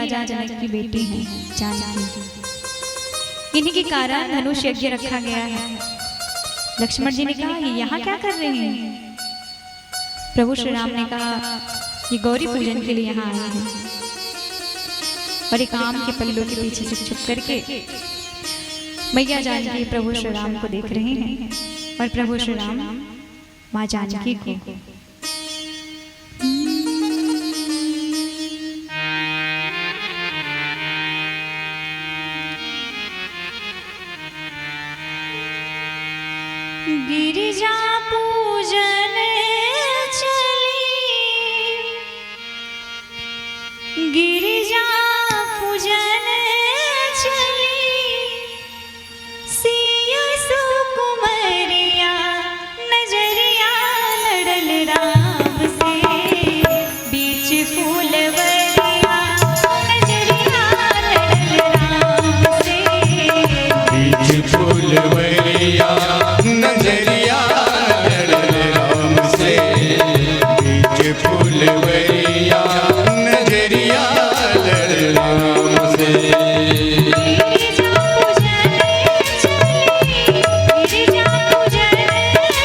राजा जनक की बेटी हैं जानकी। इन्हीं के कारण धनुष यज्ञ रखा गया है। लक्ष्मण जी ने कहा ये यहाँ क्या कर रहे हैं? प्रभु श्री राम ने कहा ये गौरी पूजन के लिए यहाँ आए हैं। और एक आम के पल्लों के पीछे से छुप करके मैया जानकी प्रभु श्री राम को देख रहे हैं और प्रभु श्री राम माँ जानकी को। गिरिजा पूजन चली, गिरिजा पूजन चली, सिया सुकुमरिया नजरिया लड़ल राम से, बीच फूलवरिया नजरिया लड़ल राम से, बीच फूलवरिया नजरिया लड़ल राम से, बीच फूलवरिया नजरिया लड़ल राम से। गिरिजा पूजन चली, गिरिजा पूजन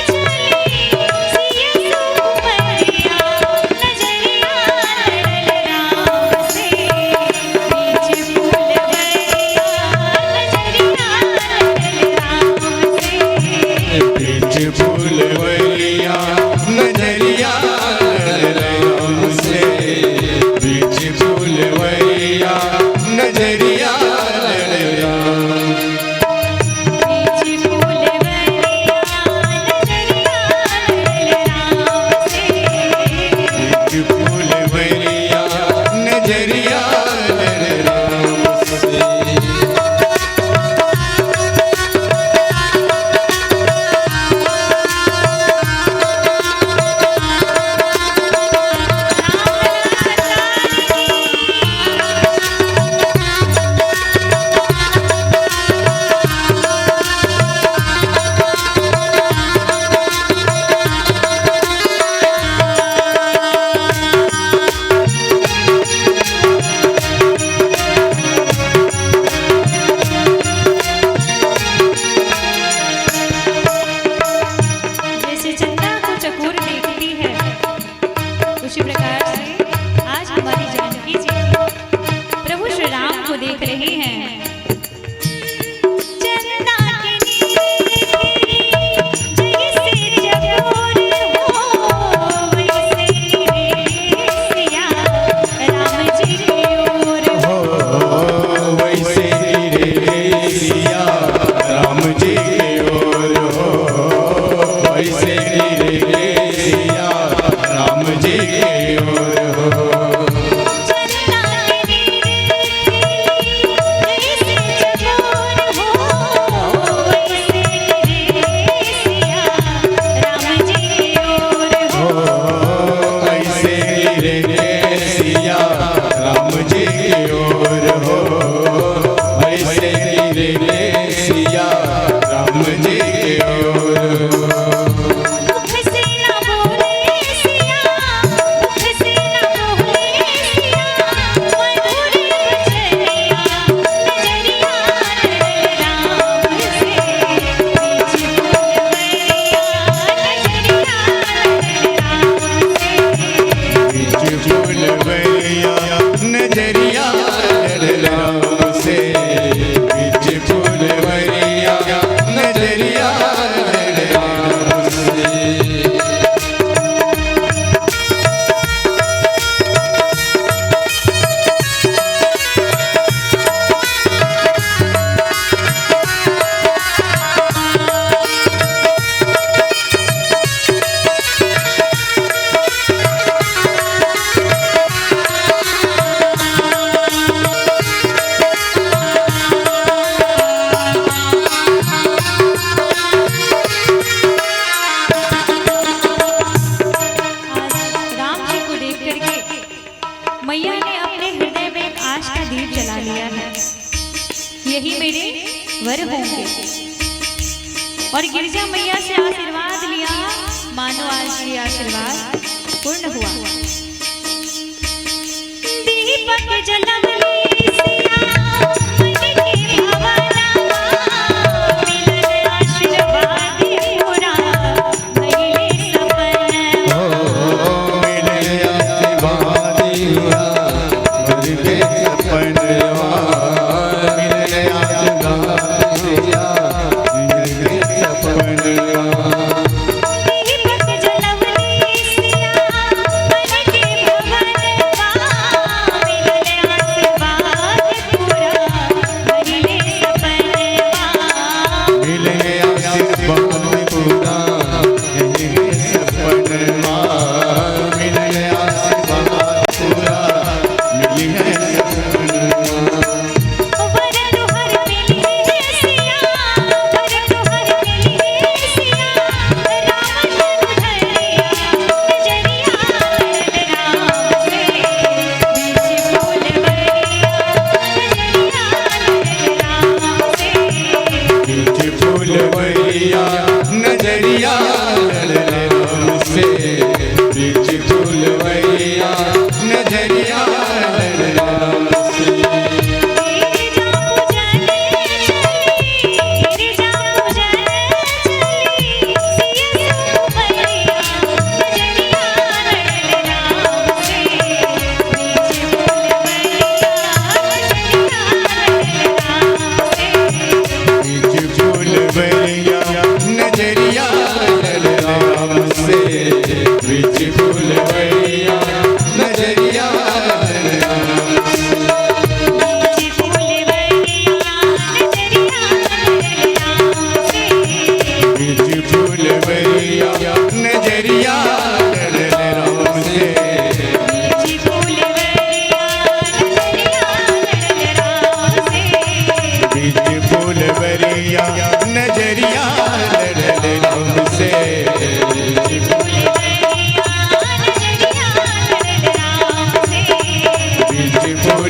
चली, सिया सुकुमरिया नजरिया लड़ल राम से, बीच फूलवरिया नजरिया लड़ल राम से। बीच फूलवरिया नजरिया लड़ल राम से, बीच फूलवरिया नजरिया लड़ल राम। बीच फूलवरिया नजरिया लड़ल राम से, बीच फूलवरिया नजरिया लड़ल राम से। जैसे चंदा को चकोर देखती है, उसी प्रकार से आज हमारी जानकी जी प्रभु श्री राम को देख रही हैं। चंदा के नीरे जैसे चकोर हो, वैसे नीरे सिया राम जी की ओर हो, वैसे रे सिया राम जी की ओर हो, वैसे रे सिया राम जी की ओर हो। चंदा के नीरे जैसे चकोर हो, वैसे नीरे सिया राम जी की ओर हो। ऐसे रे सिया राम जी की ओर हो, ऐसे रे सिया राम जी की ओर हो। मुख से न बोले सिया, मुख से न बोले सिया, मधुर वचनिया नजरिया लड़ल राम से, बीच फूलवरिया नजरिया लड़ल राम से। बीच फूलवरिया नजरिया लड़ल राम से, बीच फूलवरिया नजरिया लड़ल राम से। आज राम जी को देख करके मैया ने अपने हृदय में एक आश का दीप जला लिया है, यही मेरे वर होंगे। और गिरजा मैया से आशीर्वाद लिया, मानो आज ये आशीर्वाद पूर्ण हुआ। दीपक जला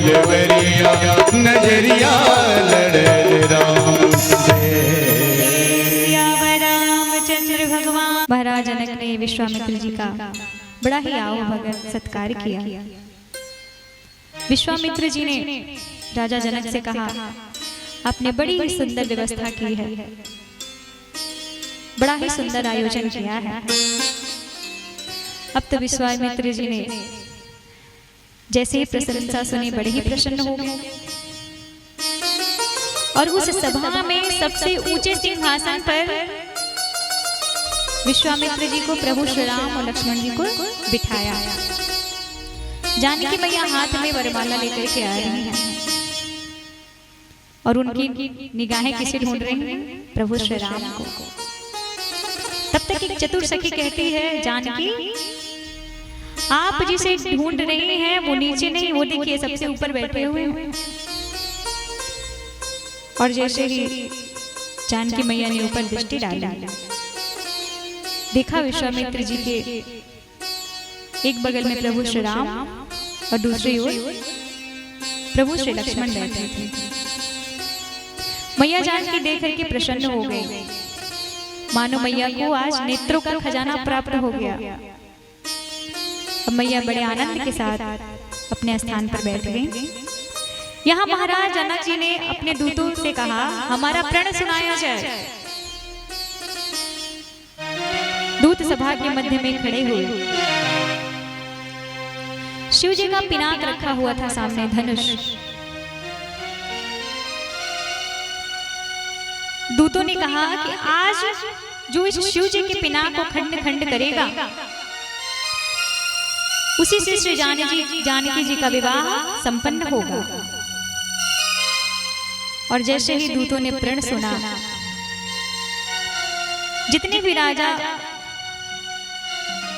फुलवरिया नजरिया लड़े राम से। रामचंद्र भगवान। महाराज जनक ने विश्वामित्र जी का बड़ा ही आओ भगत सत्कार किया। विश्वामित्र जी ने राजा जनक से कहा, आपने बड़ी ही सुंदर व्यवस्था की है, बड़ा ही सुंदर आयोजन किया है। अब तो विश्वामित्र जी ने जैसे ही प्रशंसा सुनी बड़े ही प्रसन्न हो गए और उस सभा में सबसे ऊंचे सिंहासन पर विश्वामित्र जी को प्रभु श्री राम और लक्ष्मण जी को बिठाया। जानकी मैया हाथ में वरमाला लेकर के आ रही हैं और उनकी निगाहें किसे ढूंढ रही हैं? प्रभु श्री राम को। तब तक एक चतुर सखी कहती है, जानकी आप जिसे ढूंढ रहे हैं वो नीचे नहीं, वो देखिए सबसे ऊपर बैठे हुए हैं। और जैसे ही जानकी मैया ने ऊपर दृष्टि डाली, देखा विश्वामित्र जी के एक बगल में प्रभु श्री राम और दूसरी ओर प्रभु श्री लक्ष्मण बैठे थे। मैया जानकी देख करके प्रसन्न हो गई, मानो मैया को आज नेत्रों का खजाना प्राप्त हो गया। अब मैया बड़े आनंद के साथ अपने स्थान पर बैठ गई। यहाँ महाराज जनक जी ने अपने दूतों से कहा, हमारा प्रण सुनाया जाए। दूत सभा के मध्य में खड़े हुए, शिव जी का पिनाक रखा हुआ था सामने, धनुष। दूतों ने कहा कि आज जो इस शिव जी के पिनाक को खंड खंड करेगा, उसी से श्री जानकी जी का विवाह संपन्न होगा। और जैसे ही दूतों ने प्रण सुना, जितने भी राजा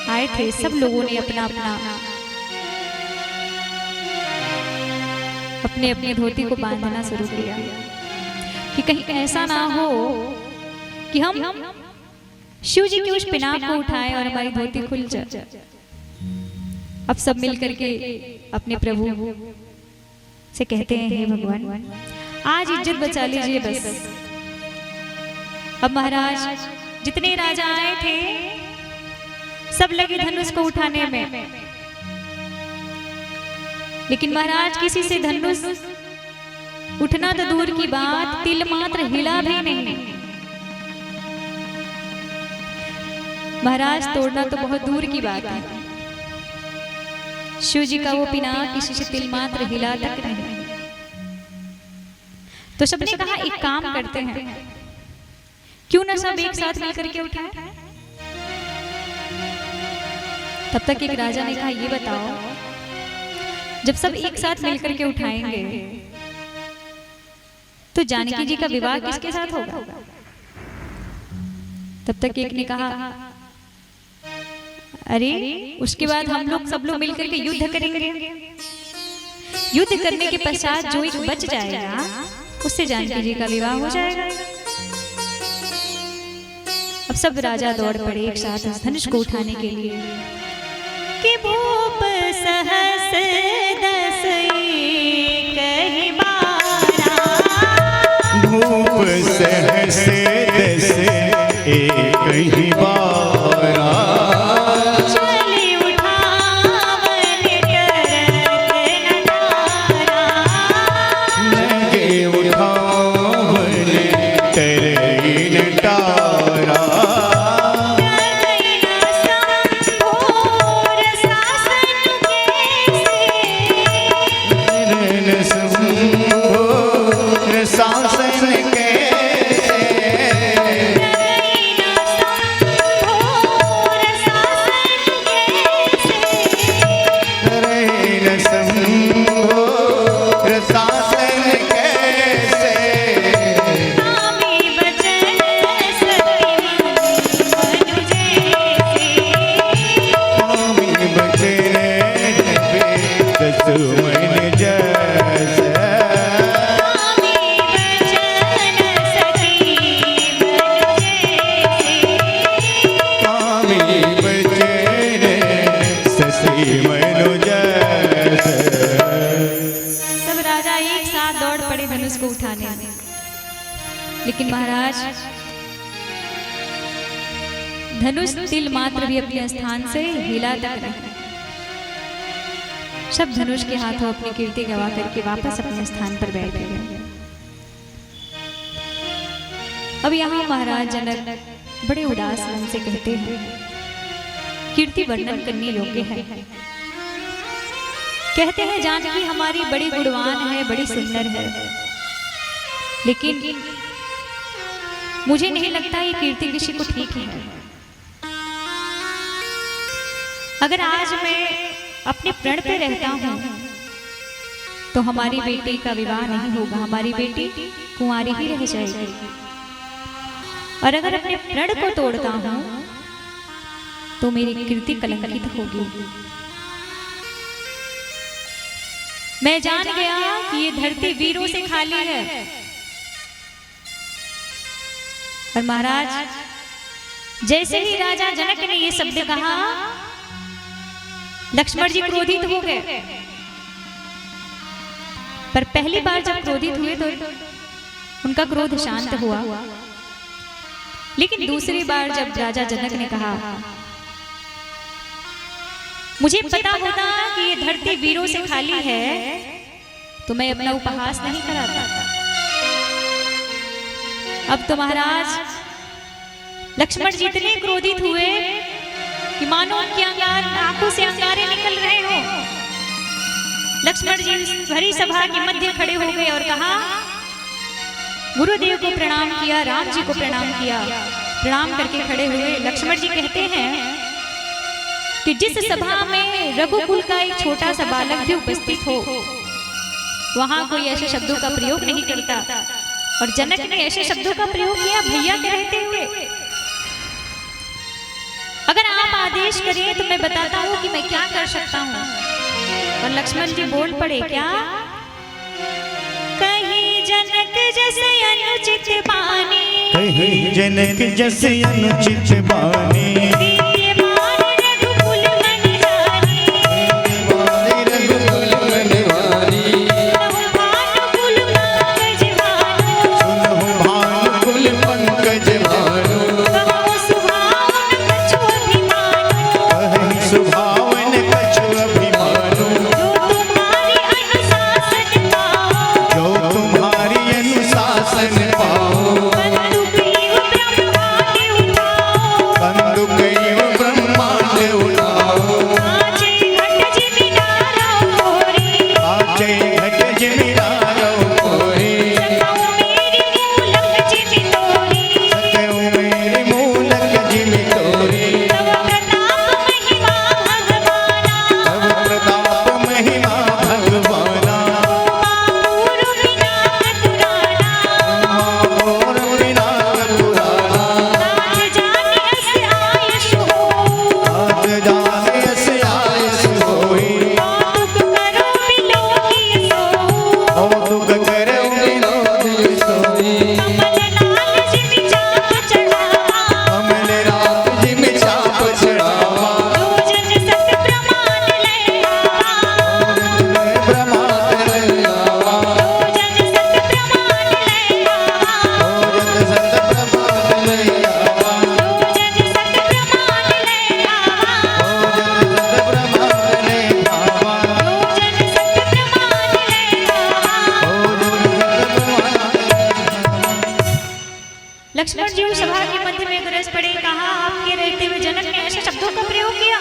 आए थे सब लोगों ने अपना अपने धोती को बांधना शुरू किया कि कहीं ऐसा ना हो कि हम शिव जी के उस पिनाक को उठाएं और हमारी धोती खुल जाए। अब सब मिलकर के अपने प्रभु से कहते हैं, हे भगवान आज इज्जत बचा लीजिए बस। अब महाराज जितने राजा आए थे सब लगे धनुष को उठाने में, लेकिन महाराज किसी से धनुष उठना तो दूर की बात, तिल मात्र हिला भी नहीं। महाराज तोड़ना तो बहुत दूर की बात है, शिव जी का वो पिनाक किसी से तिल मात्र हिला तक नहीं। तो सबने कहा एक काम करते हैं, क्यों ना सब एक साथ मिलकर के उठाएं। तब तक एक राजा ने कहा, ये बताओ जब सब एक साथ मिलकर के उठाएंगे तो जानकी जी का विवाह किसके साथ होगा? तब तक एक ने कहा, अरे उसके बाद हम लोग सब लोग मिलकर के युद्ध करेंगे। युद्ध करने के पश्चात जो एक बच जाएगा उससे जानकी जी का विवाह हो जाएगा। अब सब राजा दौड़ पड़े एक साथ उस धनुष को उठाने के लिए कि भूप सहस दस कही बारा, भूप सहस दस कही बारा, चली उठावन करत नटारा, लगे उठावन करई नटारा, राजा एक साथ दौड़ पड़े धनुष को उठाने, लेकिन महाराज धनुष तिल मात्र भी अपने स्थान से हिला तक नहीं। सब धनुष के हाथों अपनी कीर्ति गवा करके वापस अपने स्थान पर बैठ गए। अब यहाँ महाराज जनक बड़े उदास मन से कहते हैं, कीर्ति वर्णन करने योग्य है। कहते हैं जानकी हमारी बड़ी गुणवान है, बड़ी सुंदर है, लेकिन मुझे नहीं लगता ये कीर्ति किसी को ठीक है। अगर आज मैं अपने प्रण पे रहता हूं तो हमारी बेटी का विवाह नहीं होगा, हमारी बेटी कुंवारी ही रह जाएगी। और अगर अपने प्रण को तोड़ता हूं तो मेरी कीर्ति कलंकित होगी। मैं जान गया कि ये धरती वीरों से खाली है। और महाराज जैसे ही राजा जनक ने ये शब्द कहा, लक्ष्मण जी क्रोधित हो गए। पर पहली बार जब क्रोधित हुए तो उनका क्रोध शांत हुआ, लेकिन दूसरी बार जब राजा जनक ने कहा, मुझे पता होता कि ये धरती वीरों से खाली है तो मैं अपना उपहास नहीं कराता। अब तो महाराज लक्ष्मण जी इतने क्रोधित हुए कि मानो उनकी आंखों से अंगारे निकल रहे हो। लक्ष्मण जी भरी सभा के मध्य खड़े हो गए और कहा, गुरुदेव को प्रणाम किया, राम जी को प्रणाम किया। प्रणाम करके खड़े हुए लक्ष्मण जी कहते हैं कि जिस सभा में रघुकुल का एक छोटा सा बालक भी उपस्थित हो, वहां कोई ऐसे शब्दों का प्रयोग नहीं करता, और जनक ने ऐसे शब्दों का प्रयोग किया भैया के रहते हुए। अगर आप आदेश करें तो मैं बताता हूं कि मैं क्या कर सकता हूं। और लक्ष्मण जी बोल पड़े, क्या? कहीं जनक जैसे अनुचित बानी, कहीं जनक जैसे अनुचित बानी, लक्ष्मण जी उस सभा के मध्य में गरज पड़े, कहा आपके रहते हुए जनक ने ऐसे शब्दों का प्रयोग किया।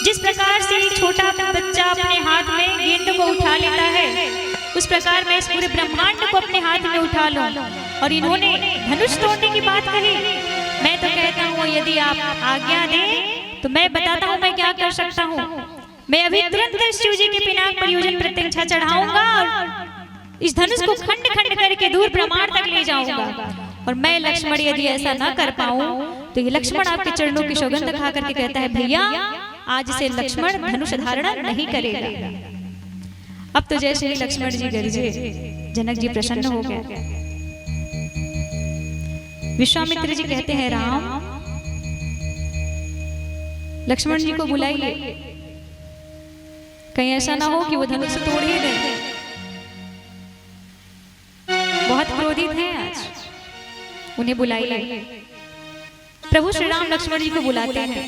जिस प्रकार से एक छोटा बच्चा अपने हाथ में गेंद को उठा लेता है, उस प्रकार मैं इस पूरे ब्रह्मांड को अपने हाथ में उठा लूं। और इन्होंने धनुष तोड़ने की बात कही। मैं तो कहता हूँ यदि आप आज्ञा दें तो मैं बताता हूँ मैं क्या कर सकता हूँ। मैं अभी तुरंत शिव जी के पिनाक पर योजन प्रत्यंचा चढ़ाऊंगा और इस धनुष को खंड खंड करके दूर ब्रह्मांड तक ले जाऊंगा। और मैं लक्ष्मण यदि ऐसा ना कर पाऊं तो ये लक्ष्मण आपके चरणों की सौगंध खा करके कहता है, भैया आज से लक्ष्मण धनुष धारण नहीं करेगा। अब तो जैसे ही लक्ष्मण जी गरजे, जनक जी प्रसन्न हो गए। विश्वामित्र जी कहते हैं, राम लक्ष्मण जी को बुलाइए, कहीं ऐसा ना हो कि वो धनुष तोड़ ही दे। बहुत क्रोधित हैं आज, उन्हें बुलाइए। प्रभु श्री राम लक्ष्मण जी को बुलाते हैं,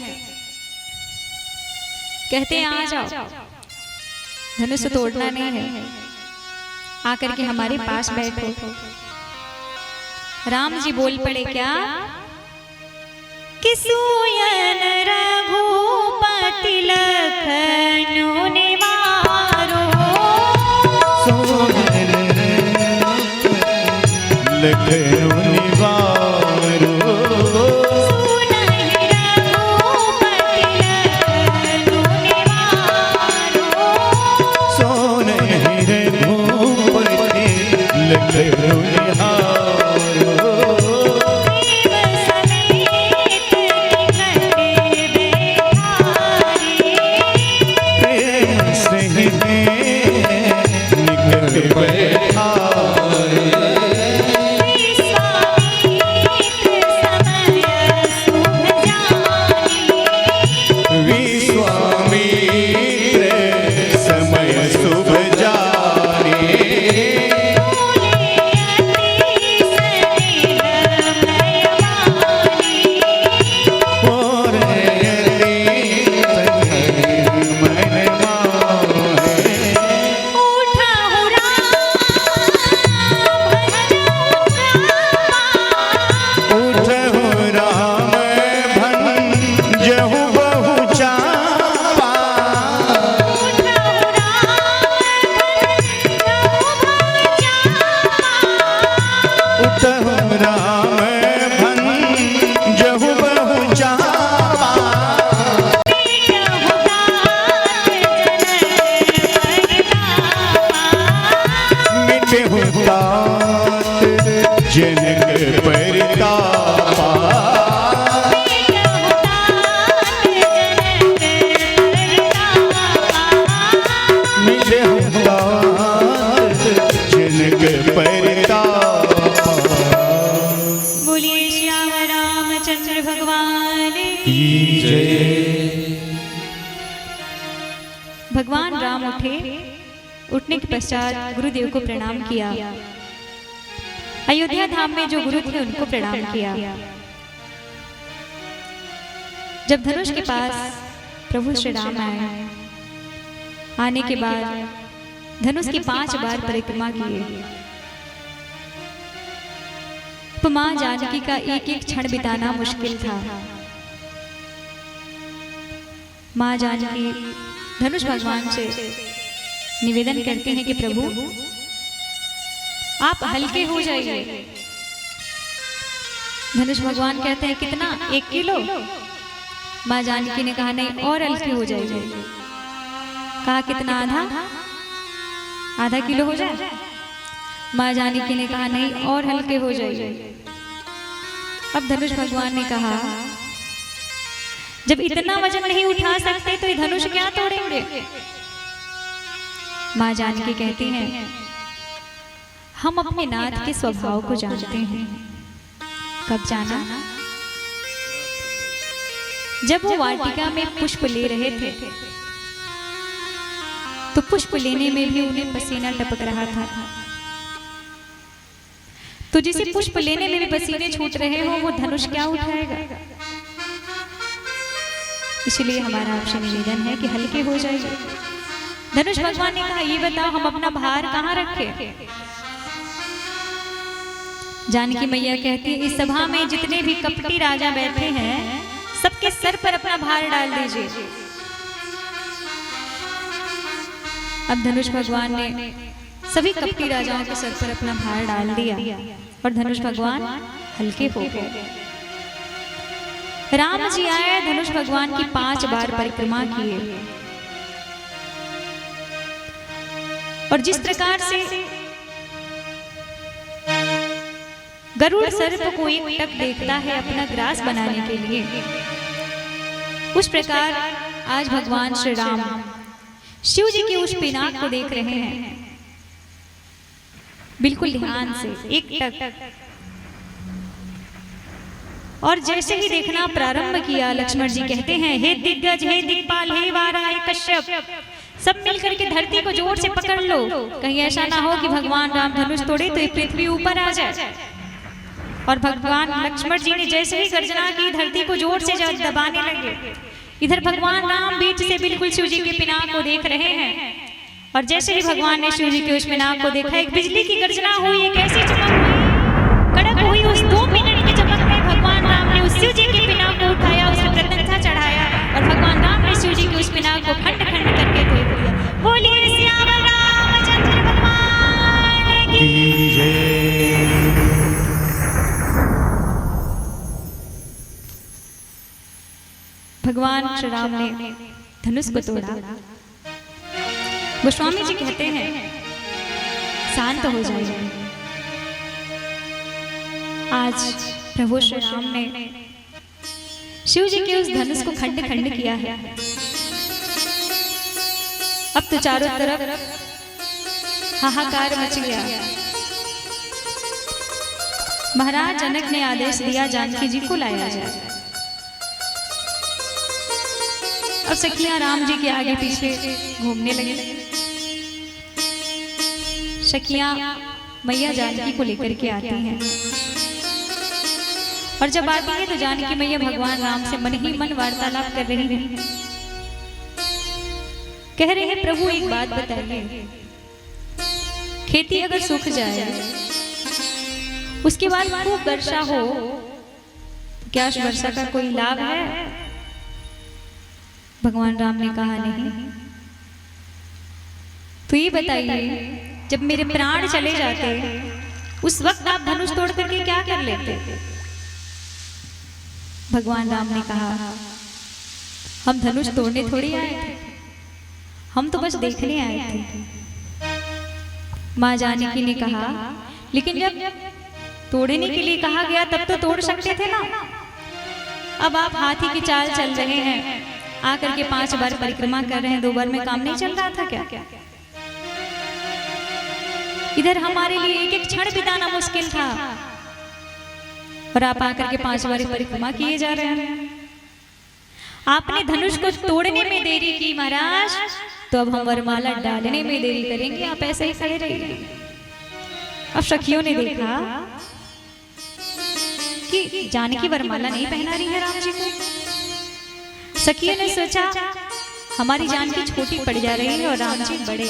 कहते हैं आ जाओ, धनुष तोड़ना नहीं है, आकर के हमारे पास बैठो। राम जी बोल पड़े क्या कि सुयन रघुपति लखनऊ निवारो, लखनऊ निवारो, सोनहि रघुपति लखनऊ निहारो, जनक परितापा, जनक परितापा। बोलिए श्याम रामचंद्र भगवान की जय। भगवान राम उठे, उठने के पश्चात गुरुदेव को प्रणाम किया। अयोध्या धाम में जो गुरु थे उनको प्रणाम किया। जब धनुष के पास प्रभु श्री राम आए, आने के बाद धनुष की 5 बार परिक्रमा किए। तो मां जानकी का एक एक क्षण बिताना मुश्किल था। मां जानकी धनुष भगवान से निवेदन करते हैं कि प्रभु आप हल्के हो जाइए। धनुष भगवान कहते हैं कितना, 1 किलो? मां जानकी ने कहा नहीं, और हल्के हो जाइए। कहा कितना, आधा किलो हो जाए? मां जानकी ने कहा नहीं, और हल्के हो जाइए। अब धनुष भगवान ने कहा जब इतना वजन नहीं उठा सकते तो ये धनुष क्या तोड़ेंगे? मां जानकी कहती हैं हम अपने नाथ के स्वभाव को जानते हैं। कब जाना? जब वो वाटिका में पुष्प ले रहे थे तो पुष्प लेने में भी उन्हें पसीना टपक रहा था। तो जिसे पुष्प लेने में भी पसीने छूट रहे हो वो धनुष क्या उठाएगा? इसलिए हमारा आपसे निवेदन है कि हल्के हो जाइए। धनुष भगवान ने कहा ये बताओ हम अपना भार कहाँ रखें? जानकी मैया कहती है इस सभा में जितने भी कपटी राजा बैठे हैं सबके सर पर अपना भार डाल दीजिए। अब धनुष भगवान ने सभी कपटी राजाओं के सर पर अपना भार डाल दिया और धनुष भगवान हल्के हो गए। राम जी आए, धनुष भगवान की 5 बार परिक्रमा किए और जिस प्रकार से गरुड़ सर्प को एक टक देखता है अपना ग्रास बनाने के लिए, उस प्रकार आज भगवान श्री राम शिव जी के उस पिनाक को देख रहे हैं बिल्कुल ध्यान से, एक टक। और जैसे ही देखना प्रारंभ किया, लक्ष्मण जी कहते हैं हे दिग्गज, हे दिक्पाल, हे वाराह, हे कश्यप, सब मिलकर के धरती को जोर से पकड़ लो, कहीं ऐसा ना हो कि भगवान राम धनुष तोड़े तो ये पृथ्वी ऊपर आ जाए। और भगवान लक्ष्मण जी ने जैसे ही गर्जना की, धरती को जोर से दबाने लगे। इधर भगवान राम बीच से बिल्कुल शिव जी के पिनाक को देख रहे हैं, और जैसे ही भगवान ने शिव जी के उस पिनाक को देखा, एक बिजली की गर्जना हुई, एक ऐसी चमक हुई, कड़क हुई। उस 2 मिनट की चमक में भगवान राम ने उस शिव जी के पिनाक को उठाया, उसे प्रत्यंथा चढ़ाया, और भगवान राम ने शिव जी के उस पिनाक को खंड खंड करके फेंक दिया। बोलिए सियावर रामचंद्र भगवान की जय। भगवान श्री राम ने धनुष को तोड़ा। गोस्वामी जी कहते हैं शांत हो जाइए। आज प्रभु श्री राम ने शिव जी के उस धनुष को खंड खंड किया है। अब तो चारों तरफ हाहाकार मच गया। महाराज जनक ने आदेश दिया जानकी जी को लाया जाए। अब सखियां राम जी के आगे पीछे घूमने लगी। सखियां मैया जानकी को लेकर के आती हैं, और जब आती है तो जानकी मैया भगवान राम से मन ही मन वार्तालाप कर रही हैं। कह रहे हैं प्रभु एक बात बताइए, खेती अगर सूख जाए, उसके बाद खूब वर्षा हो, क्या उस वर्षा का कोई लाभ है? भगवान राम ने कहा नहीं। तो ये बताइए, जब मेरे प्राण चले जाते उस वक्त आप धनुष तोड़ करके क्या कर लेते? भगवान राम ने कहा हम धनुष तोड़ने थोड़ी आए थे, हम तो बस देखने आए थे। माँ जानकी ने कहा लेकिन जब तोड़ने के लिए कहा गया तब तो तोड़ सकते थे ना। अब आप हाथी की चाल चल रहे हैं, आकर के 5 बार परिक्रमा कर रहे हैं, 2 बार में काम नहीं चल रहा था क्या? इधर हमारे लिए एक एक क्षण बिताना मुश्किल था, और आप आकर के 5 बार परिक्रमा किए जा रहे हैं। आपने धनुष को तोड़ने में देरी की महाराज, तो अब हम वरमाला डालने में देरी करेंगे, आप ऐसे ही खड़े रहिए। अब सखियों ने देखा कि जानकी वरमाला नहीं पहना रही है राम जी को। सखियों ने सोचा हमारी जानकी छोटी पड़ जा रही है और राम जी बड़े।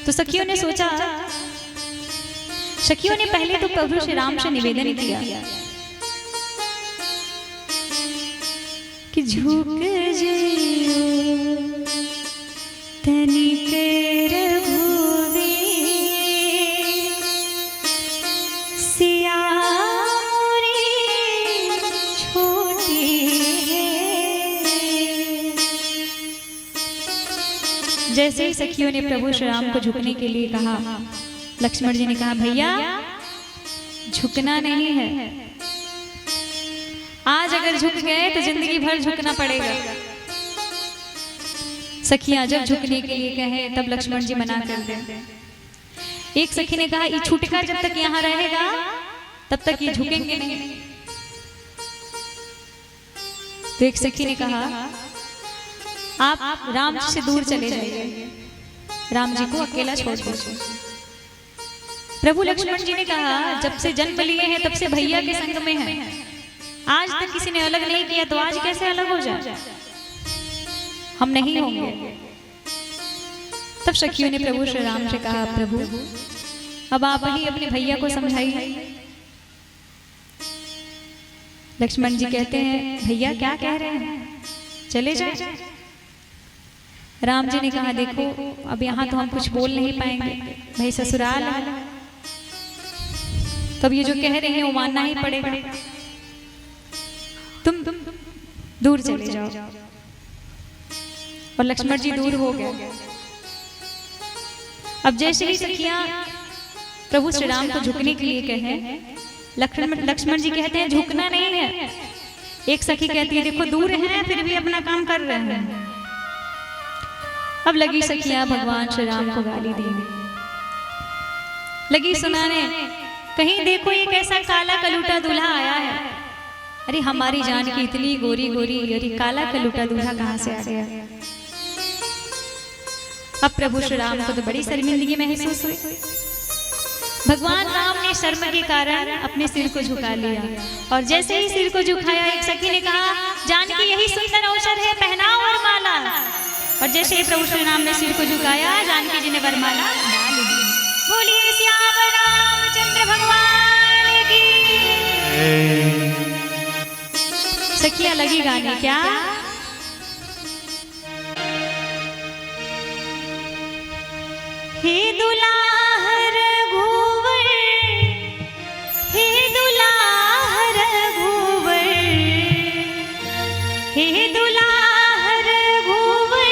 तो सखियों ने सोचा, सखियों ने पहले तो प्रभु श्री राम से निवेदन किया कि झुक जाइयो तनिक रघुवीर, सिया जैसे ही सखियों ने प्रभु श्री राम को झुकने के लिए कहा, लक्ष्मण जी ने कहा भैया झुकना नहीं है, आज अगर झुक गए तो जिंदगी भर झुकना पड़ेगा। सखियां जब झुकने के लिए कहे तब लक्ष्मण जी मना कर दें। एक सखी ने कहा ये छुटका जब तक यहाँ रहेगा तब तक ये झुकेंगे नहीं। तो एक सखी ने कहा आप राम जी से दूर चले जाइए, राम जी को अकेला छोड़ दीजिए। प्रभु लक्ष्मण जी ने कहा जब से जन्म लिए हैं तब से भैया के संग में हैं, आज तक किसी ने अलग नहीं किया, तो आज कैसे अलग हो जाए? हम नहीं होंगे। तब सखियों ने प्रभु श्री राम से कहा प्रभु अब आप ही अपने भैया को समझाइए। लक्ष्मण जी कहते हैं भैया क्या कह रहे हैं, चले जाए। राम जी ने कहा देखो अब यहाँ तो हम कुछ बोल नहीं पाएंगे, भाई ससुराल है, तब ये जो कह रहे हैं वो मानना ही पड़ेगा, तुम दूर चले जाओ। और लक्ष्मण जी दूर हो गए। अब जैसे ही सखियां प्रभु श्री राम को झुकने के लिए कहे, लक्ष्मण जी कहते हैं झुकना नहीं है। एक सखी कहती है देखो दूर हैं फिर भी अपना काम कर रहे हैं। अब लगी सखियां भगवान श्री राम को गाली देने, लगी सुनाने, कहीं देखो ये कैसा काला कलूटा दूल्हा आया है। अरे हमारी जान की इतनी गोरी गोरी, अरे काला कलूटा दूल्हा कहाँ से आ गया? अब प्रभु श्री राम को तो बड़ी शर्मिंदगी महसूस हुई। भगवान राम ने शर्म के कारण अपने सिर को झुका लिया और जैसे ही सिर को झुकाया एक सखी ने कहा, जानकी यही सुंदर अवसर है, पहनाओ वरमाला। और जैसे ही प्रभु श्री राम ने सिर को झुकाया, जानकी जी ने वरमाला डाल दी। बोलिए श्याम रामचंद्र भगवान की। सखिया लगी गाने क्या? हे दुलाहर घूवर, हे दुलाहर घूवर, हे दुलाहर घूवर,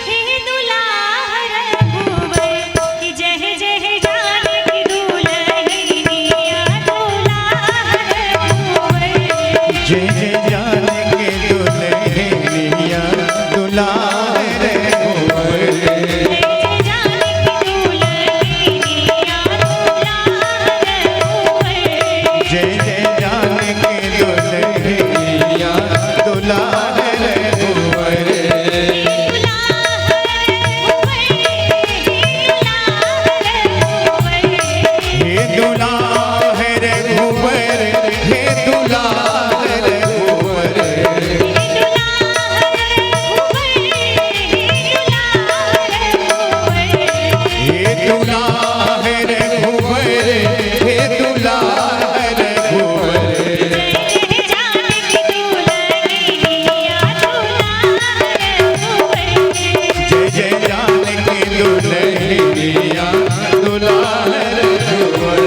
हे दुलाहर घूवर, कि जय जय जानकी दुल्हनिया दुलाहर घूवर। जय जय जानकी दुल्हनिया दुलाहर घूवर। जय जय जानकी दुल्हनिया दुलाहर घूवर। हे दुलाहर घूवर, हे दुलाहर घूवर। हे दुलाहर घूवर, हे दुलाहर घूवर। जय जय जानकी दुल्हनिया दुलाहर घूवर। जय जय जानकी दुल्हनिया दुलाहर घूवर।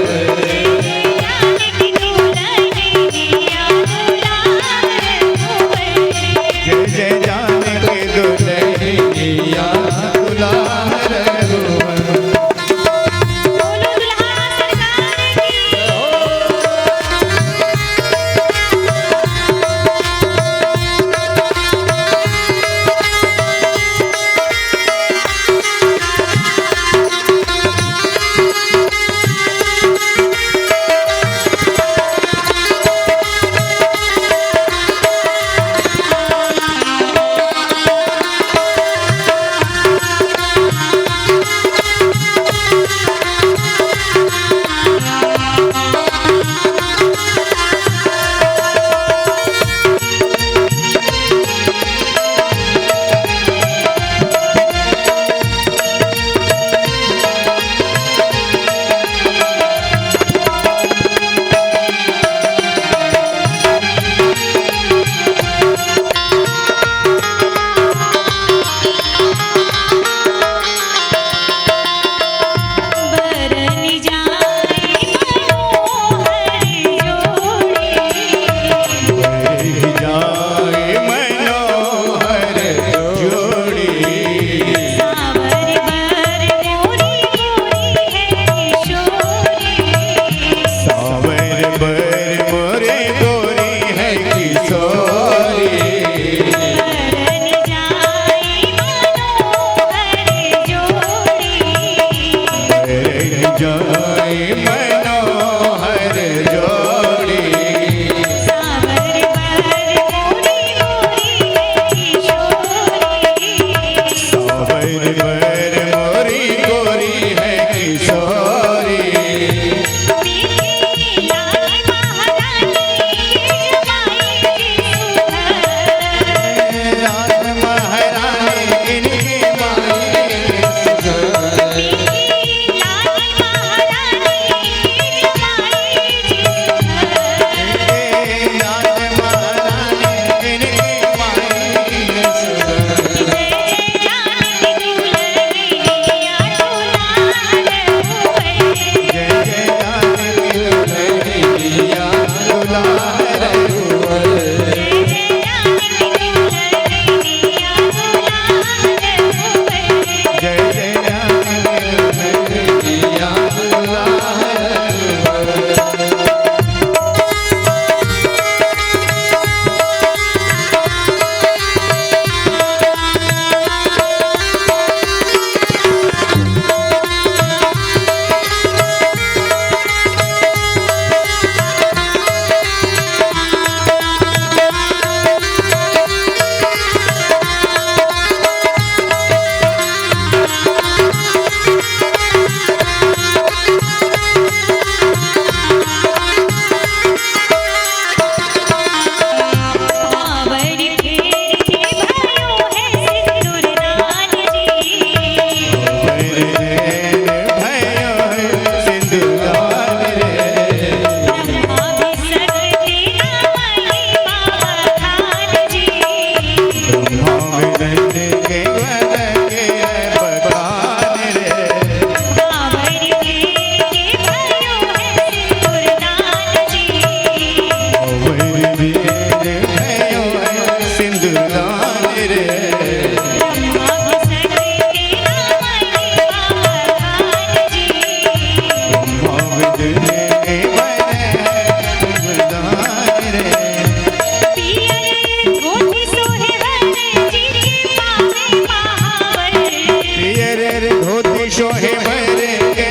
धोती शोहे भर के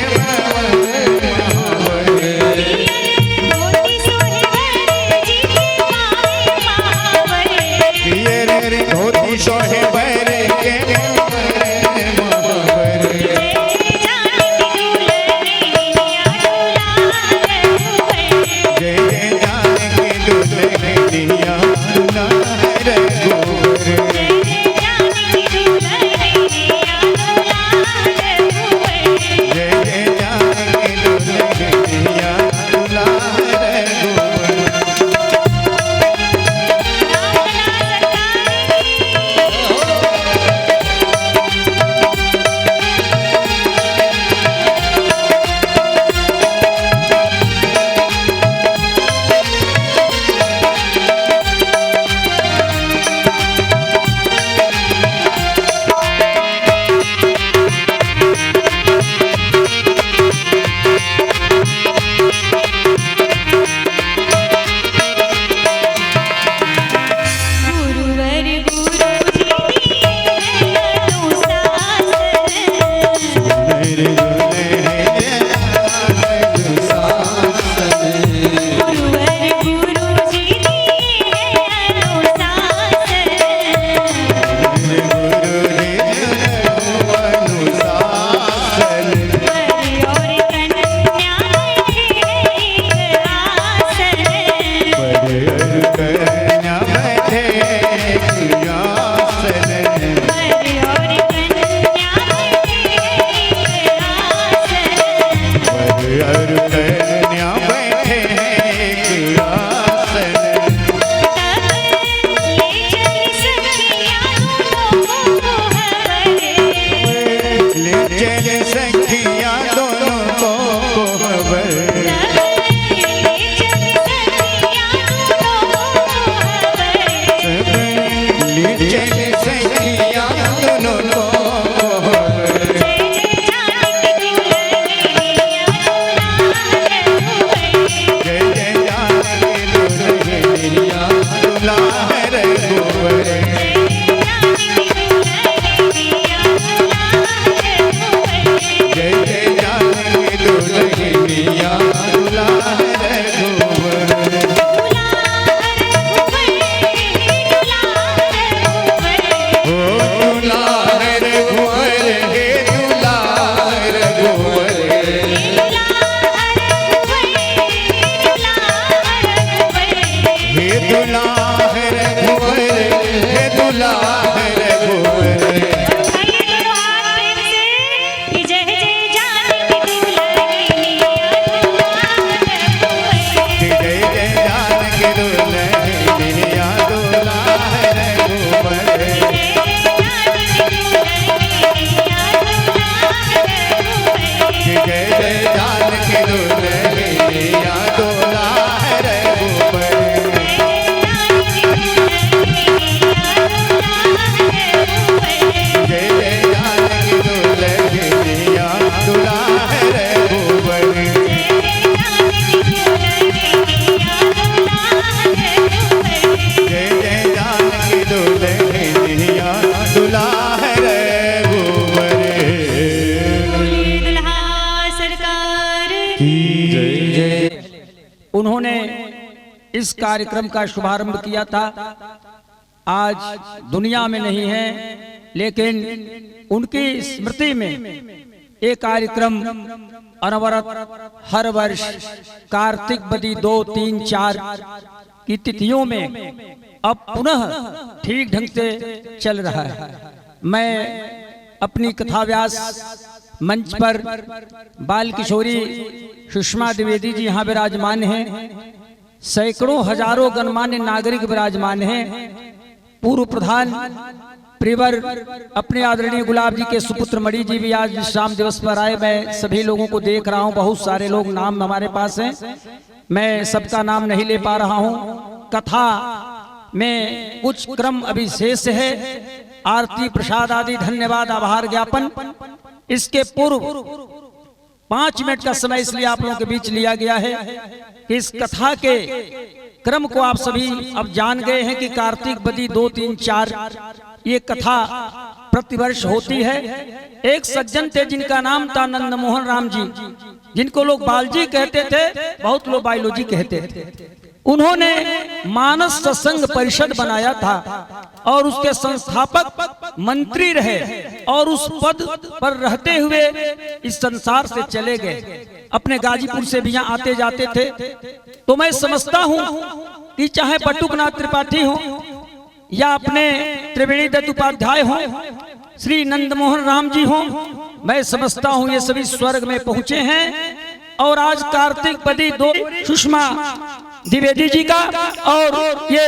धोती शोहे भर के उन्होंने इस कार्यक्रम का शुभारंभ किया था। आज दुनिया में नहीं है, लेकिन उनकी स्मृति में ये कार्यक्रम अनवरत हर वर्ष कार्तिक बदी 2, 3, 4 की तिथियों में अब पुनः ठीक ढंग से चल रहा है। मैं अपनी कथा व्यास मंच पर बाल किशोरी सुषमा द्विवेदी जी यहाँ विराजमान हैं, सैकड़ों हजारों गणमान्य नागरिक विराजमान हैं। पूर्व प्रधान प्रिवर अपने आदरणीय गुलाब जी के सुपुत्र मणि जी भी आज विश्राम दिवस पर आए। मैं सभी लोगों को देख रहा हूँ, बहुत सारे लोग नाम हमारे पास हैं, मैं सबका नाम नहीं ले पा रहा हूँ। कथा में कुछ क्रम अभी शेष है, आरती प्रसाद आदि धन्यवाद आभार ज्ञापन। इसके पूर्व 5 मिनट का समय इसलिए आप लोगों के बीच लिया गया है कि इस कथा के क्रम को आप सभी अब जान गए हैं कि कार्तिक बदी 2, 3, 4 ये कथा प्रतिवर्ष होती है। एक सज्जन थे जिनका नाम था नंद मोहन राम जी, जिनको लोग बालजी कहते थे, बहुत लोग बायोलॉजी कहते थे। उन्होंने मानस सत्संग परिषद बनाया था और उसके संस्थापक मंत्री रहे और उस पद पर रहते हुए इस संसार से चले गए। अपने गाजीपुर से भी यहाँ आते जाते थे। तो मैं समझता हूँ कि चाहे बटुकनाथ त्रिपाठी हो या अपने त्रिवेणी दत्त उपाध्याय हो, श्री नंदमोहन राम जी हो, मैं समझता हूँ ये सभी स्वर्ग में पहुंचे हैं। और आज कार्तिक पदी 2 सुषमा द्विवेदी जी का और ये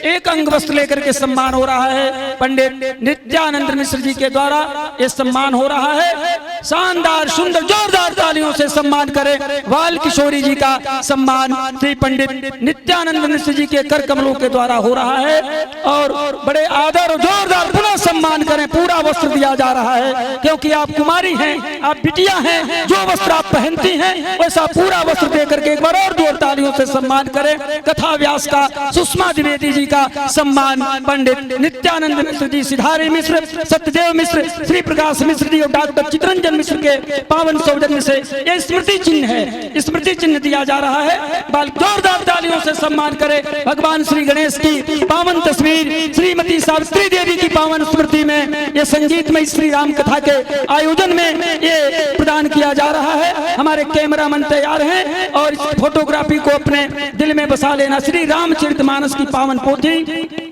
एक अंग वस्त्र लेकर के सम्मान हो रहा है। पंडित नित्यानंद मिश्र जी के द्वारा ये सम्मान हो रहा है। शानदार सुंदर जोरदार तालियों से सम्मान करें। बाल किशोरी जी का सम्मान श्री पंडित नित्यानंद मिश्र जी के कर कमलों के द्वारा हो रहा है और बड़े आदर और जोरदार पुनः सम्मान करें। पूरा वस्त्र दिया जा रहा है क्योंकि आप कुमारी हैं, आप बिटिया हैं, जो वस्त्र आप पहनती हैं वैसा पूरा वस्त्र देकर के एक बार और जोर तालियों से सम्मान करें। कथा व्यास का सुषमा द्विवेदी जी का सम्मान, पंडित नित्यानंद मिश्र जी, सिधारी मिश्र, सत्यदेव मिश्र, श्री प्रकाश मिश्र जी और डॉक्टर चित्रंजन मिश्र के पावन सौजन्य से ये स्मृति चिन्ह है, स्मृति चिन्ह दिया जा रहा है। बाल जोरदार तालियों से सम्मान करें। भगवान श्री गणेश की पावन तस्वीर, श्रीमती सावित्री देवी की पावन स्मृति में ये संगीतमय श्री राम कथा के आयोजन में ये प्रदान किया जा रहा है। हमारे कैमरामैन तैयार हैं और इस फोटोग्राफी को अपने दिल में बसा लेना। श्री रामचरितमानस की पावन पोथी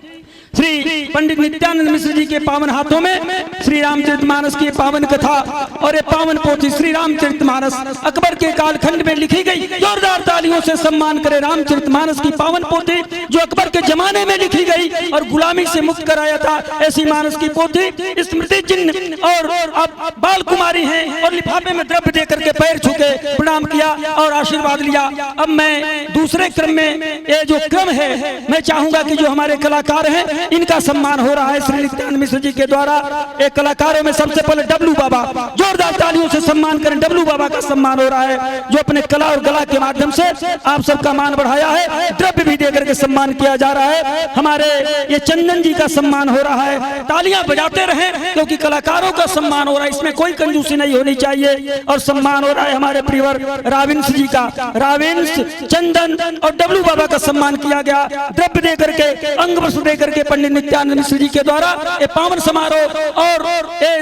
श्री पंडित नित्यानंद मिश्र जी के पावन हाथों में श्री रामचरितमानस की पावन कथा और ये पावन पोथी श्री रामचरितमानस अकबर के कालखंड में लिखी गई। जोरदार तालियों से सम्मान करें। रामचरितमानस की पावन पोथी जो अकबर के जमाने में लिखी गई और गुलामी से मुक्त कराया था, ऐसी मानस की पोथी, स्मृति चिन्ह। और अब बाल कुमारी हैं और लिफाफे में द्रव्य देकर के पैर छूके प्रणाम किया और आशीर्वाद लिया। अब मैं दूसरे क्रम में ये जो क्रम है, मैं चाहूंगा कि जो हमारे कलाकार हैं इनका सम्मान हो रहा है श्री नित्यानंद मिश्र जी के द्वारा। एक कलाकारों में सबसे पहले डब्लू बाबा, जोरदार तालियों से सम्मान करें। डब्लू बाबा का सम्मान हो रहा है जो अपने कला और गला के माध्यम से आप सबका मान बढ़ाया है। द्रव्य भी देकर के सम्मान किया जा रहा है। हमारे ये चंदन जी का सम्मान हो रहा है। तालियां बजाते रहें क्योंकि कलाकारों का सम्मान हो रहा है, इसमें कोई कंजूसी नहीं होनी चाहिए। और सम्मान हो रहा है हमारे प्रियवर राविंश जी का। राविंश, चंदन और डब्लू बाबा का सम्मान किया गया। द्रव्य देकर के, अंग वस्त्र देकर के पंडित नित्यानंद मिश्र जी के द्वारा ये पावन समारोह। और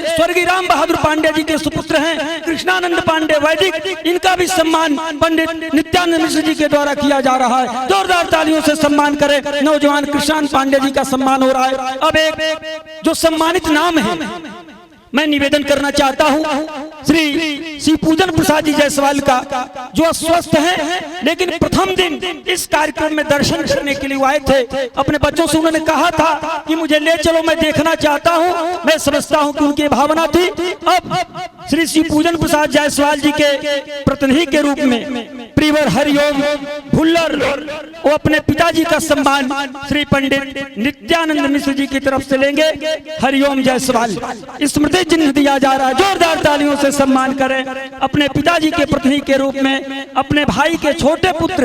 स्वर्गीय राम बहादुर पांडे जी के सुपुत्र हैं कृष्णानंद पांडे वैदिक, इनका भी सम्मान पंडित नित्यानंद मिश्र जी के द्वारा किया जा रहा है। जोरदार तालियों से सम्मान करें। नौजवान कृष्णानंद पांडे जी का सम्मान हो रहा है। अब एक जो सम्मानित नाम है मैं निवेदन करना चाहता हूं, श्री पूजन प्रसाद जी जायसवाल का, जो अस्वस्थ हैं लेकिन प्रथम दिन इस कार्यक्रम में दर्शन करने के लिए आए थे। अपने बच्चों से उन्होंने कहा था कि मुझे ले चलो, मैं देखना चाहता हूं। मैं समझता हूं कि उनकी भावना थी। अब श्री पूजन प्रसाद जायसवाल जी के प्रतिनिधि के रूप में प्रियवर हरिओम भुल्लर वो अपने पिताजी का सम्मान श्री पंडित नित्यानंद मिश्र जी की तरफ से लेंगे। हरिओम जायसवाल स्मृति चिन्ह दिया जा रहा है। जोरदार तालियों से सम्मान करें। अपने पिताजी के प्रतिनिधि के रूप में अपने भाई के छोटे पुत्र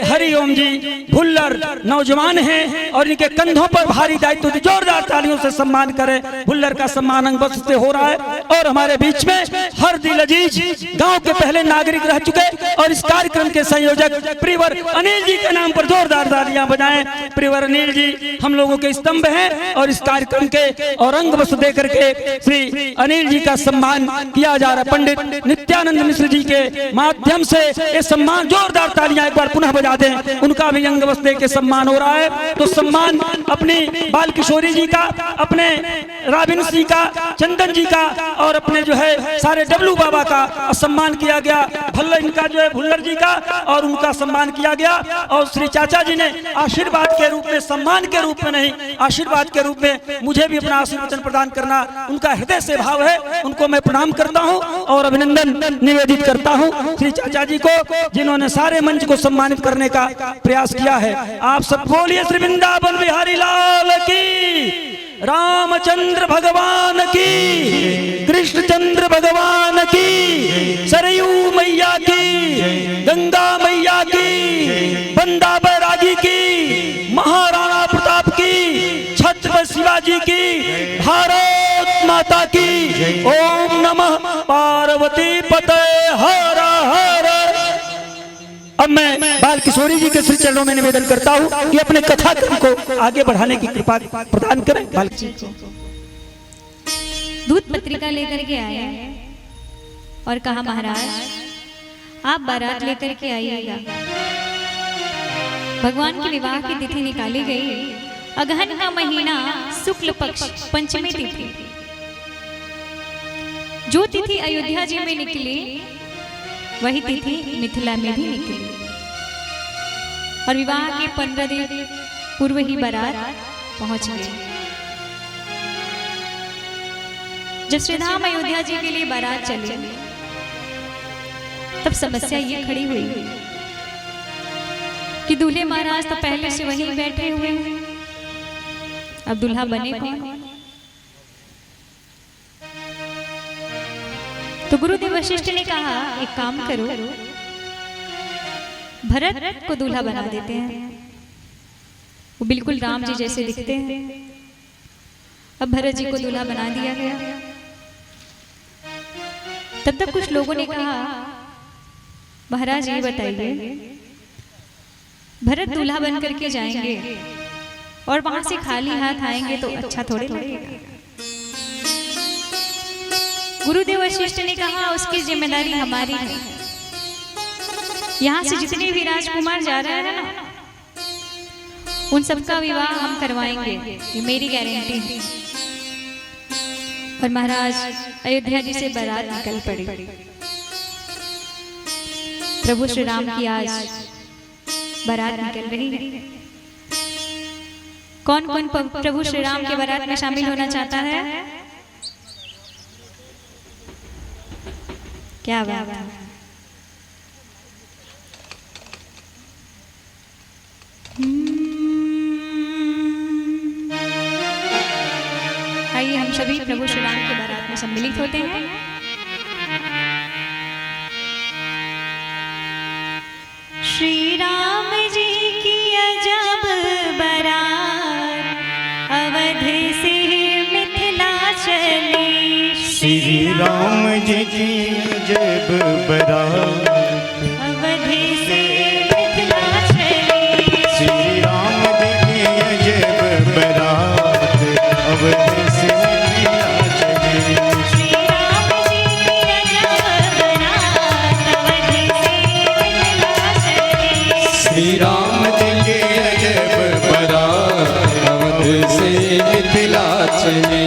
हरिओम जी भुल्लर नौजवान हैं और इनके कंधों पर भारी दायित्व। जोरदार तालियों से सम्मान करें। भुल्लर का सम्मान अंग वस्त्र से हो रहा है। और हमारे बीच में हर दिल अजीज गांव के पहले नागरिक रह चुके और इस कार्यक्रम के संयोजक प्रियवर अनिल जी के नाम पर जोरदार तालियां बजाएं। प्रियवर अनिल जी हम लोगों के स्तंभ हैं और इस कार्यक्रम के और अंग वस्त्र देकर के श्री अनिल जी का सम्मान किया जा रहा है। पंडित नित्यानंद मिश्र जी के माध्यम से ये सम्मान, जोरदार तालियां एक बार पुनः बजा दें। उनका भी अंग वस्त्र के सम्मान हो रहा है। तो सम्मान अपनी बाल किशोरी जी का, अपने राविंश जी का, चंदन जी का और अपने जो है सारे डब्लू बाबा का सम्मान किया गया। भल्लर इनका जो है भुल्लर जी का और उनका सम्मान किया गया। और श्री चाचा जी ने आशीर्वाद के रूप में, सम्मान के रूप में नहीं, आशीर्वाद के रूप में मुझे भी अपना आशीर्वचन प्रदान करना उनका हृदय से भाव है। उनको मैं प्रणाम करता हूं और अभिनंदन निवेदित करता हूं श्री चाचा जी को, जिन्होंने सारे मंच को सम्मानित करने का प्रयास किया है। आप सब बोलिए श्री वृंदावन बिहारी लाल की, रामचंद्र भगवान की, कृष्णचंद्र भगवान की, सरयू मैया की, गंगा मैया की, बंदा बैरागी की, महाराणा प्रताप की, छत्रपति शिवाजी की, जय। ओम नमः पार्वती पते हर हर। अब मैं बाल किशोरी जी के श्री चरणों में निवेदन करता हूँ कि अपने कथा को आगे बढ़ाने की कृपा प्रदान करें। बाल जी को दूध पत्रिका लेकर के आए और कहा महाराज आप बारात लेकर के आइएगा। भगवान के विवाह की तिथि निकाली गई, अगहन का महीना शुक्ल पक्ष पंचमी तिथि। जो तिथि अयोध्या जी में निकली वही तिथि मिथिला में भी निकली और विवाह के 15 दिन पूर्व ही बारात पहुंच गई। जब श्रीधाम अयोध्या जी के लिए बारात चली तब समस्या ये खड़ी हुई कि दूल्हे महाराज तो पहले से वहीं बैठे हुए हैं, अब दूल्हा बने कौन? तो गुरुदेव वशिष्ठ ने कहा एक काम करो, भरत को दूल्हा बना देते हैं, वो बिल्कुल राम जी जैसे दिखते हैं। अब भरत जी को दूल्हा बना दिया गया। तब तक कुछ लोगों ने कहा महाराज ये बताइए, भरत दूल्हा बन करके जाएंगे और वहां से खाली हाथ आएंगे तो अच्छा थोड़े लगेगा। गुरुदेव वशिष्ठ ने कहा उसकी जिम्मेदारी हमारी है, यहाँ से जितने भी राजकुमार जा रहे हैं ना उन सबका विवाह हम करवाएंगे, ये मेरी गारंटी है। और महाराज अयोध्या जी से बारात निकल पड़ी। प्रभु श्री राम की आज बारात निकल रही है। कौन कौन प्रभु श्री राम के बारात में शामिल होना चाहता है? क्या बात है। आइए हम सभी प्रभु श्री राम के बारात में सम्मिलित होते हैं। श्री राम जी की अजब बारात अवध से मिथिला चली। श्री राम जी की जब बारात अवध से मिथिला चली। श्री राम जी की जब बारात अवध से मिथिला चली। श्री राम जी की अजब बारात अवध से मिथिला चली। श्री राम जी की जब बारात अवध से मिथिला चली।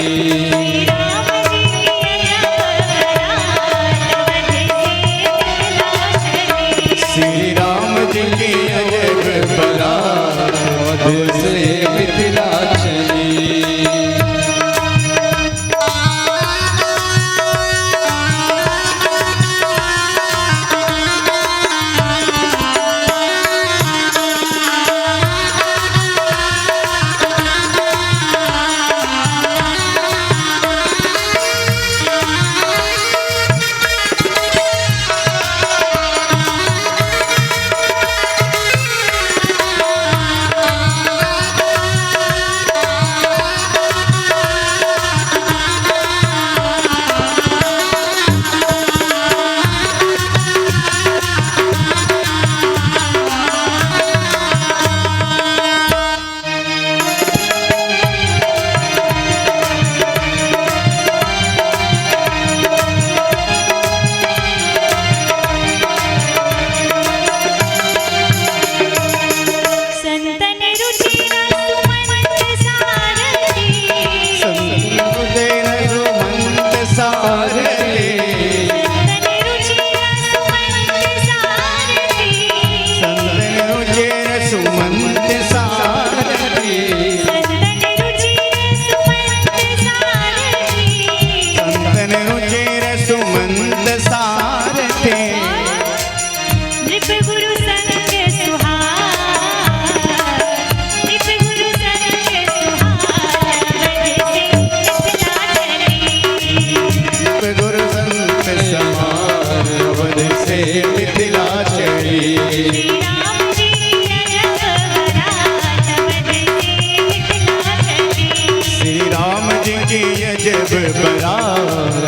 श्री राम जी की अजब बारात अवध से मिथिला चली। जब बारात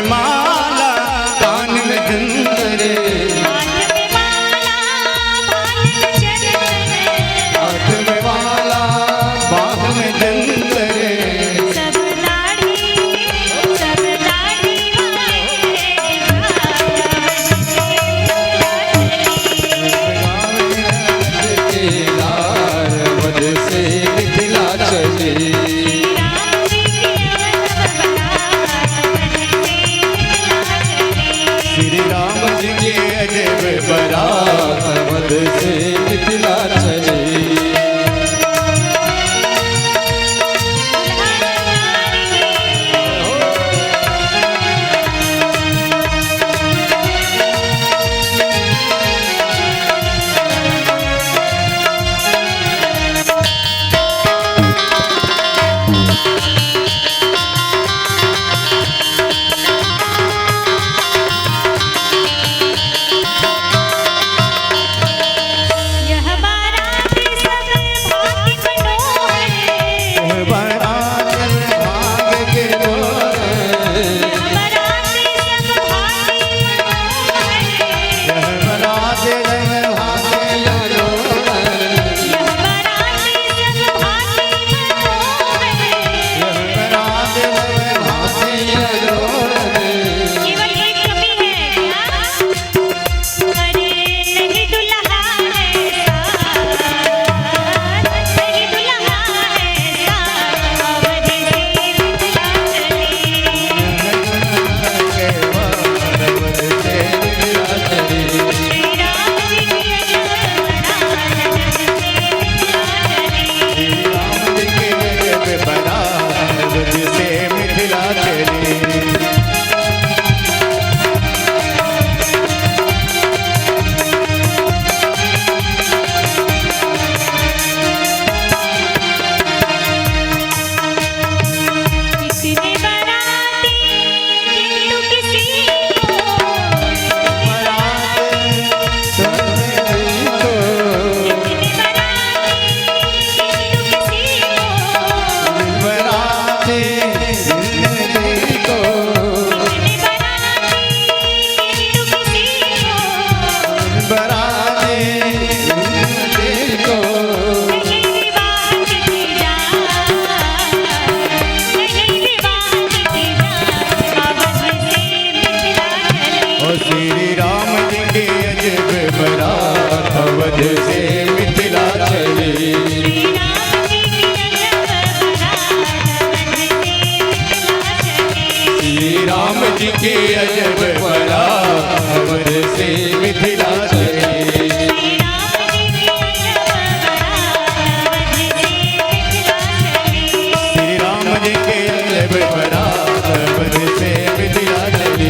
माला कान में झुमरे, हाथ में माला बाल में चंदन, हाथ में माला बाह में झुमरे, सब दाढ़ी वाले लाल वध से मिथिला चले। श्री राम जी के अजब बारात वध से मिथिला चले। यह बारात सब भाग्य मनोहर, बारात भाग के मोर, यह बारात सब भाग्य मनोहर, यह बारात भाग के मनोहर, यह बारात सब भाग्य मनोहर। यह बारात भाग के मनोहर। केवल एक कमी है क्या? अरे नहीं दुल्हा है साथ, नहीं दुल्हा है साथ, अवध से मिथिला चले। श्री राम जी की अजब बारात वध से मिथिला चले। कितने बराती किंतु किसी को, कितने बराती किंतु किसी को, कितने बराती किंतु किसी को। नहीं विवाह की जान, नहीं विवाह की जान, अवध से मिथिला चले। और श्री राम जी के अजब बारात अवध से मिथिला चले। श्री राम जी की अजब बारात वध से मिथिला चले। श्री राम जी के अजब बारात वध से मिथिला चले।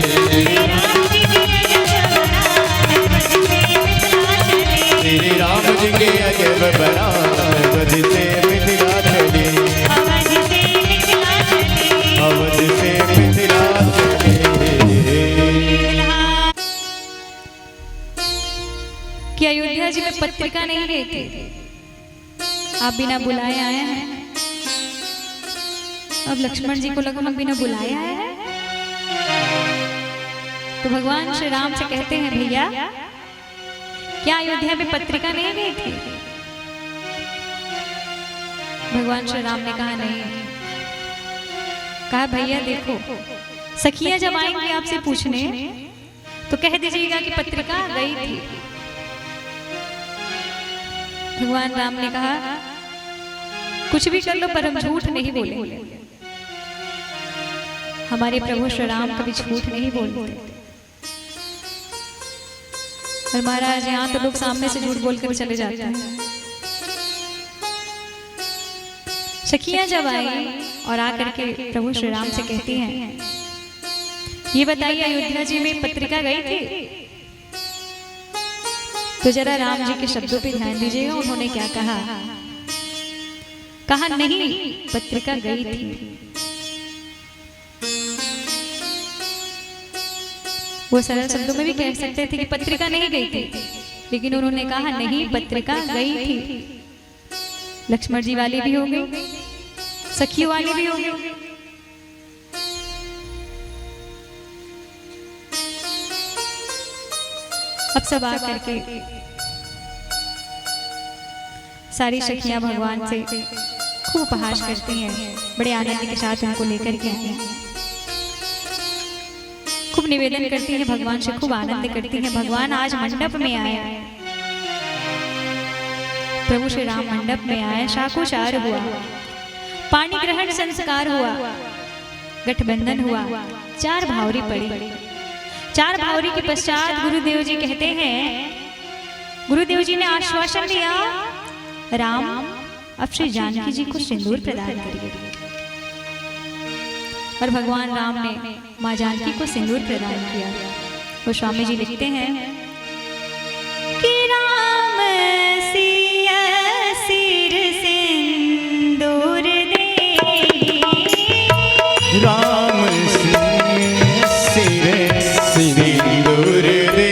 श्री राम जी के अजब बारात वध से मिथिला चले। अवध से मिथिला चले। कि अयोध्या जी में पत्रिका नहीं गई थी, आप बिना बुलाए आए हैं। अब लक्ष्मण जी को लगा हम बिना बुलाए आए हैं, तो भगवान श्री राम से कहते हैं भैया क्या अयोध्या में पत्रिका नहीं गई थी? भगवान श्री राम ने कहा नहीं। कहा भैया देखो, सखियां जब आएंगी आपसे पूछने तो कह दीजिएगा कि पत्रिका गई थी। भगवान राम ने कहा कुछ भी कर लो पर हम झूठ नहीं बोले। हमारे प्रभु श्री राम कभी झूठ नहीं बोलते। और महाराज यहाँ तो लोग सामने से झूठ बोलकर चले जाते हैं। सखियां जब आई और आकर के प्रभु श्री राम से कहती हैं, ये बताइए अयोध्या जी में पत्रिका गई थी? तो जरा राम जी के शब्दों पे ध्यान दीजिएगा, उन्होंने क्या कहा। कहा नहीं, पत्रिका गई थी। वो सरल शब्दों में भी कह सकते थे कि पत्रिका नहीं गई थी, लेकिन उन्होंने कहा नहीं, पत्रिका गई थी। लक्ष्मण जी वाली भी होंगे, सखियों वाली भी होंगे। अब सब आ करके सारी सखियां भगवान से खूब उपहास करती हैं, बड़े आनंद के साथ उनको लेकर के आती हैं, खूब निवेदन करती हैं भगवान से, खूब आनंद करती हैं। भगवान आज मंडप में आए, प्रभु श्री राम मंडप में आए, शाकुचार हुआ, पानी ग्रहण संस्कार हुआ, गठबंधन हुआ, 4 भावरी पड़ी। 4 भावरी के पश्चात गुरुदेव जी कहते हैं, गुरुदेव जी ने आश्वासन दिया, राम अब श्री जानकी जी को सिंदूर प्रदान करिए। और भगवान राम ने माँ जानकी को सिंदूर प्रदान किया। वो स्वामी जी लिखते हैं कि राम सिया सिर सिंदूर दे, राम सिर सिंदूर दे,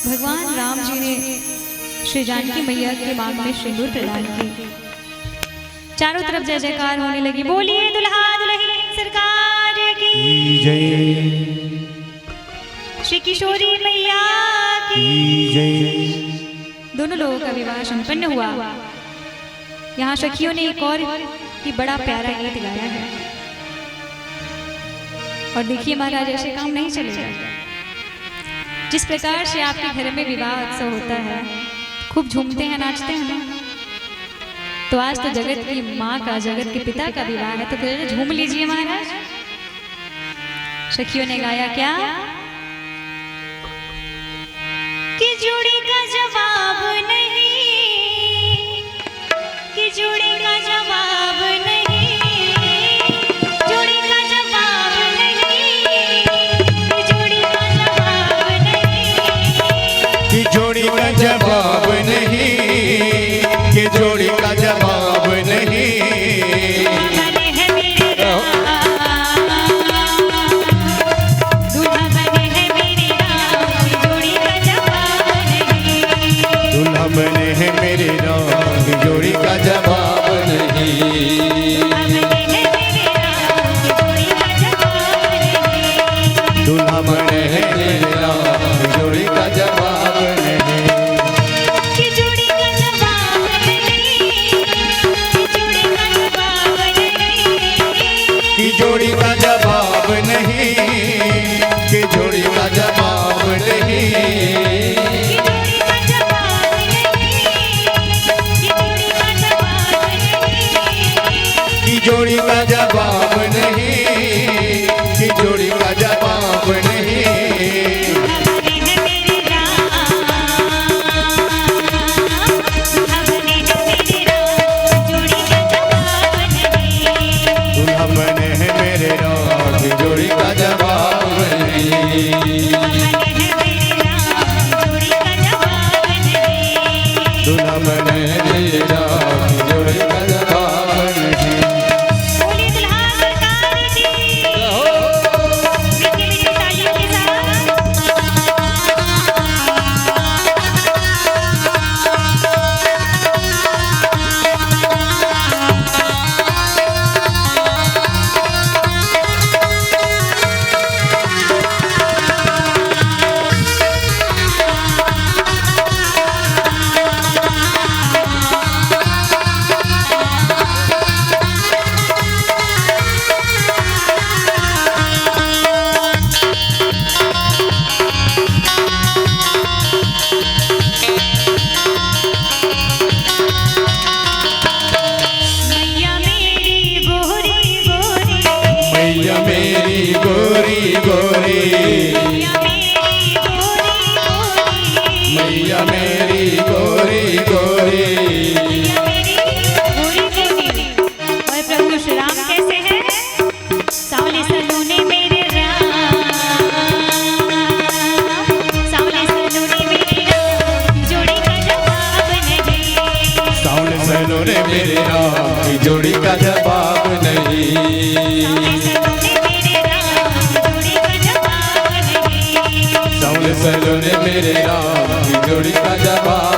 भगवान राम जी ने श्री जानकी मैया के मांग में सिंदूर प्रदान की। चारों तरफ जय जयकार होने लगी, बोलिए दुल्हा दुल्हन सरकार की जय, श्री किशोरी मैया की जय। दोनों लोगों का विवाह संपन्न हुआ। यहाँ सखियों ने एक और ही बड़ा प्यारा गीत गाया है। और देखिए महाराज, ऐसे काम नहीं चलेगा। जिस प्रकार से आपके घर में विवाह उत्सव होता है, खूब झूमते हैं, नाचते हैं ना, तो आज तो जगत की माँ का, जगत के पिता का विवाह है, तो फिर झूम लीजिए महाराज। सखियों ने गाया क्या कि जोड़ी का जवाब नहीं, कि जोड़ी का जवाब नहीं, जोड़ी का जवाब नहीं, कि जोड़ी का जवाब नहीं, कि जोड़ी का जवाब नहीं, कि जोड़ी का जवाब नहीं। बने हैं मेरे राम, दूल्हा बने हैं मेरे राम, कि जोड़ी का जवाब नहीं, दूल्हा बने हैं मेरे राम, जोड़ी का जवाब नहीं। दूल्हा बने हैं मेरे राम, कि जोड़ी का जवाब नहीं, दूल्हा बने हैं मेरे राम, जोड़ी का जवाब नहीं। कि जोड़ी का जवाब नहीं, कि जोड़ी का जवाब नहीं, कि जोड़ी का जवाब नहीं, कि जोड़ी का जवाब नहीं। कि जोड़ी का जवाब नहीं, मेरे राम की जोड़ी का जवाब नहीं। साउंड सलोने मेरे राम की जोड़ी का जवाब